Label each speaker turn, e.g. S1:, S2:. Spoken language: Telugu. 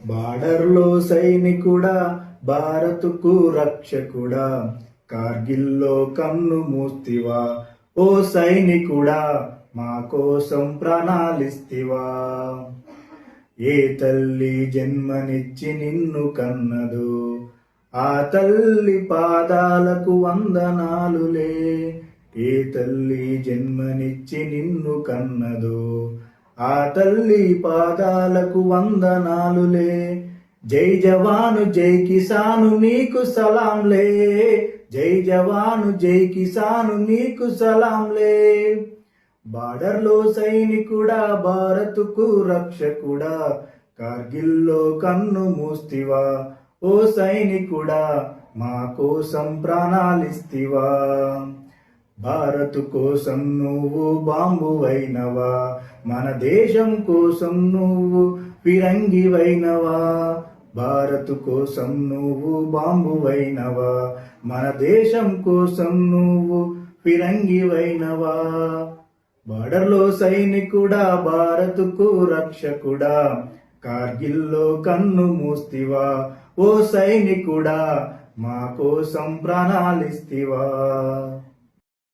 S1: బార్డర్లో సైనికుడా, భారతుకు రక్షకుడా, కార్గిల్లో కన్ను మూస్తివా, ఓ సైనికుడా మా కోసం ప్రాణాలిస్తివా. ఏ తల్లి జన్మనిచ్చి నిన్ను కన్నదు, ఆ తల్లి పాదాలకు వందనాలులే. ఏ తల్లి జన్మనిచ్చి నిన్ను కన్నదు, ఆ తల్లి పాదాలకు వందనాలులే. జై జవాను జై కిసాను నీకు సలాంలే, జై జవాను జై కిసాను నీకు సలాంలే. బార్డర్లో సైనికుడా, భారతుకు రక్షకుడా, కార్గిల్లో కన్ను మూస్తివా, ఓ సైనికుడా మా కోసం ప్రాణాలిస్తివా. భారత్ కోసం నువ్వు బాంబువైనవా, మన దేశం కోసం నువ్వు ఫిరంగివైనవా. భారత్ కోసం నువ్వు బాంబువైనవా, మన దేశం కోసం నువ్వు ఫిరంగివైనవా. బార్డర్లో సైనికుడా, భారతుకు రక్షకుడా, కార్గిల్లో కన్ను మూస్తివా, ఓ సైనికుడా మా కోసం ప్రాణాలిస్తివా.